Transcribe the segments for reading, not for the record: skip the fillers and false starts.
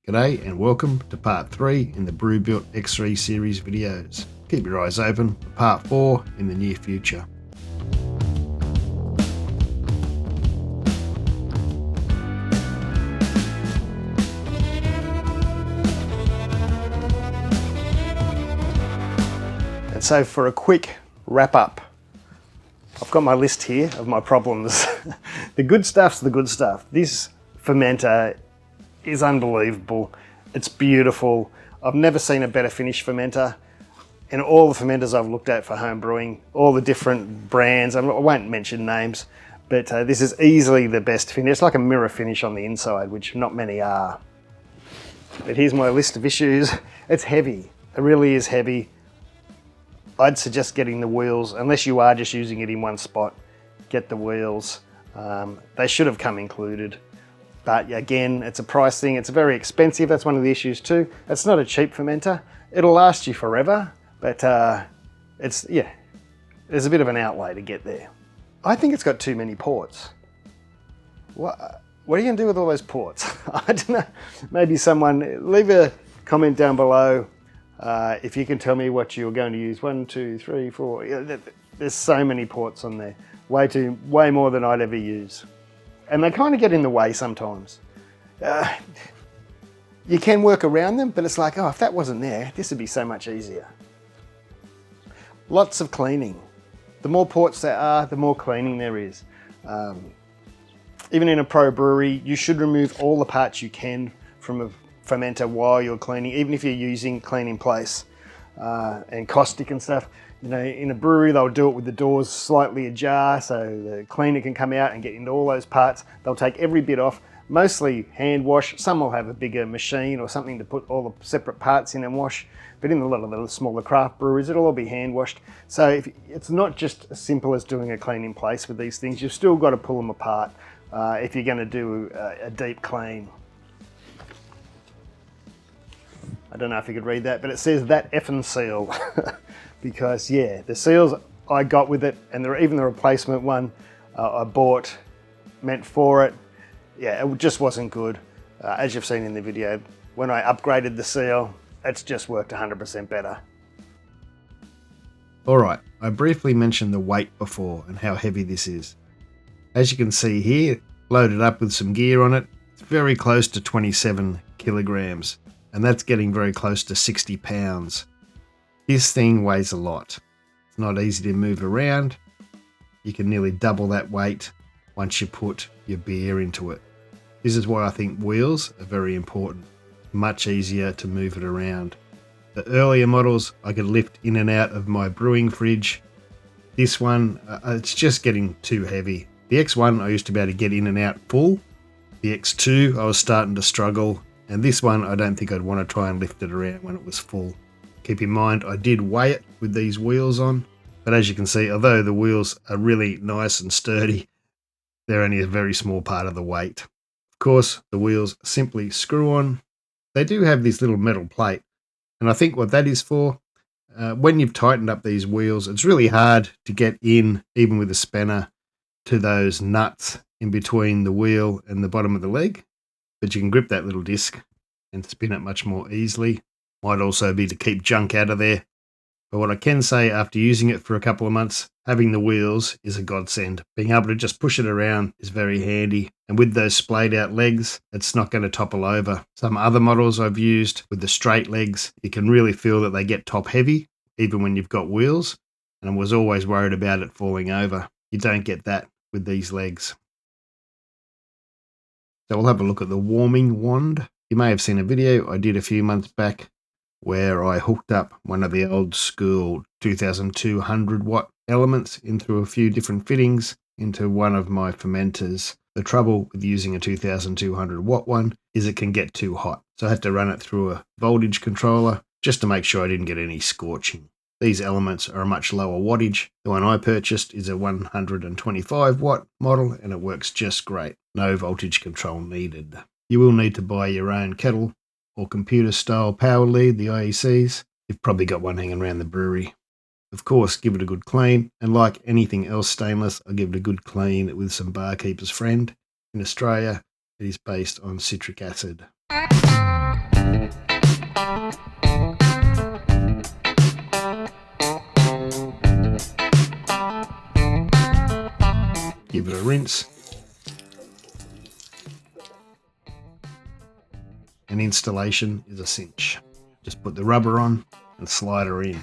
G'day and welcome to part 3 in the Brewbuilt X3 series videos. Keep your eyes open for part 4 in the near future. And so for a quick wrap up, I've got my list here of my problems. The good stuff's the good stuff. This fermenter is unbelievable. It's beautiful. I've never seen a better finish fermenter. In all the fermenters I've looked at for home brewing, all the different brands, I won't mention names, but this is easily the best finish. It's like a mirror finish on the inside, which not many are. But here's my list of issues. It's heavy. It really is heavy. I'd suggest getting the wheels, unless you are just using it in one spot, get the wheels. They should have come included. But again, it's a price thing. It's very expensive. That's one of the issues too. It's not a cheap fermenter. It'll last you forever, but there's a bit of an outlay to get there. I think it's got too many ports. What are you gonna do with all those ports? I don't know. Maybe someone, leave a comment down below if you can tell me what you're going to use. 1, 2, 3, 4. There's so many ports on there. Way more than I'd ever use. And they kind of get in the way sometimes. You can work around them, but it's like, oh, if that wasn't there, this would be so much easier. Lots of cleaning. The more ports there are, the more cleaning there is. Even in a pro brewery, you should remove all the parts you can from a fermenter while you're cleaning, even if you're using clean in place and caustic and stuff. You know, in a brewery, they'll do it with the doors slightly ajar so the cleaner can come out and get into all those parts. They'll take every bit off, mostly hand wash. Some will have a bigger machine or something to put all the separate parts in and wash. But in a lot of the smaller craft breweries, it'll all be hand washed. So it's not just as simple as doing a clean in place with these things. You've still got to pull them apart if you're going to do a deep clean. I don't know if you could read that, but it says that effing seal. Because yeah, the seals I got with it, and even the replacement one I bought meant for it, yeah, it just wasn't good. As you've seen in the video, when I upgraded the seal, it's just worked 100% better. Alright, I briefly mentioned the weight before and how heavy this is. As you can see here, loaded up with some gear on it, it's very close to 27 kilograms, and that's getting very close to 60 pounds. This thing weighs a lot. It's not easy to move around. You can nearly double that weight once you put your beer into it. This is why I think wheels are very important. Much easier to move it around. The earlier models I could lift in and out of my brewing fridge. This one, it's just getting too heavy. The X1 I used to be able to get in and out full. The X2 I was starting to struggle. And this one I don't think I'd want to try and lift it around when it was full. Keep in mind, I did weigh it with these wheels on, but as you can see, although the wheels are really nice and sturdy, they're only a very small part of the weight. Of course, the wheels simply screw on. They do have this little metal plate, and I think what that is for, when you've tightened up these wheels, it's really hard to get in, even with a spanner, to those nuts in between the wheel and the bottom of the leg, but you can grip that little disc and spin it much more easily. Might also be to keep junk out of there. But what I can say after using it for a couple of months, having the wheels is a godsend. Being able to just push it around is very handy. And with those splayed out legs, it's not going to topple over. Some other models I've used with the straight legs, you can really feel that they get top heavy, even when you've got wheels. And I was always worried about it falling over. You don't get that with these legs. So we'll have a look at the warming wand. You may have seen a video I did a few months back where I hooked up one of the old school 2200 watt elements into a few different fittings into one of my fermenters. The trouble with using a 2200 watt one is it can get too hot. So I had to run it through a voltage controller just to make sure I didn't get any scorching. These elements are a much lower wattage. The one I purchased is a 125 watt model and it works just great. No voltage control needed. You will need to buy your own kettle or computer-style power lead, the IECs. You've probably got one hanging around the brewery. Of course, give it a good clean, and like anything else stainless, I'll give it a good clean with some Barkeeper's Friend. In Australia, it is based on citric acid. rinse. And installation is a cinch. Just put the rubber on and slide her in.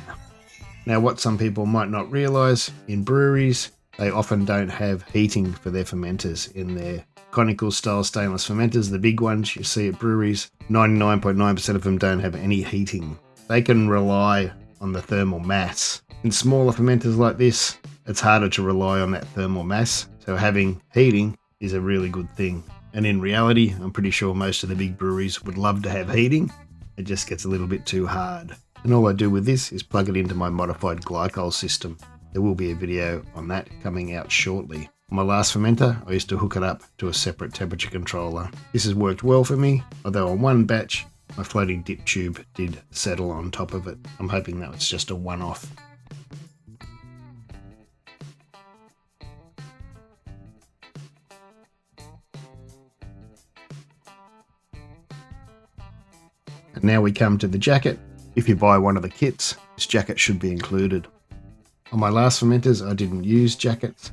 Now what some people might not realise, in breweries they often don't have heating for their fermenters in their conical style stainless fermenters, the big ones you see at breweries. 99.9% of them don't have any heating. They can rely on the thermal mass. In smaller fermenters like this, it's harder to rely on that thermal mass, so having heating is a really good thing. And in reality, I'm pretty sure most of the big breweries would love to have heating. It just gets a little bit too hard. And all I do with this is plug it into my modified glycol system. There will be a video on that coming out shortly. On my last fermenter, I used to hook it up to a separate temperature controller. This has worked well for me, although on one batch, my floating dip tube did settle on top of it. I'm hoping that was just a one-off. And now we come to the jacket. If you buy one of the kits, this jacket should be included. On my last fermenters, I didn't use jackets,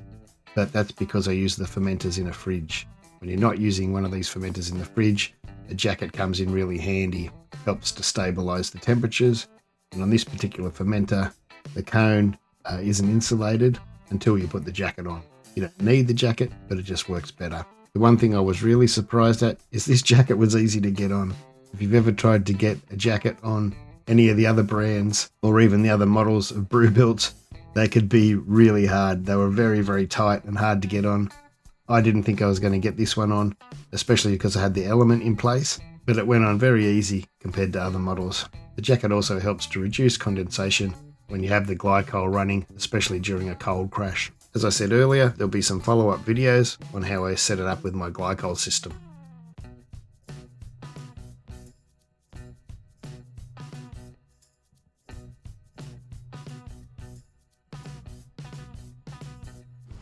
but that's because I use the fermenters in a fridge. When you're not using one of these fermenters in the fridge, a jacket comes in really handy. Helps to stabilize the temperatures. And on this particular fermenter, the cone isn't insulated until you put the jacket on. You don't need the jacket, but it just works better. The one thing I was really surprised at is this jacket was easy to get on. If you've ever tried to get a jacket on any of the other brands or even the other models of Brewbuilt, they could be really hard. They were very, very tight and hard to get on. I didn't think I was going to get this one on, especially because I had the element in place, but it went on very easy compared to other models. The jacket also helps to reduce condensation when you have the glycol running, especially during a cold crash. As I said earlier, there'll be some follow-up videos on how I set it up with my glycol system.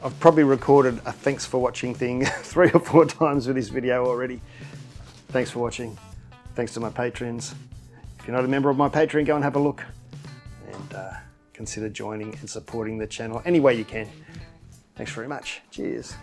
I've probably recorded a thanks for watching thing 3 or 4 times with this video already. Thanks for watching. Thanks to my patrons. If you're not a member of my Patreon, go and have a look and consider joining and supporting the channel any way you can. Thanks very much. Cheers.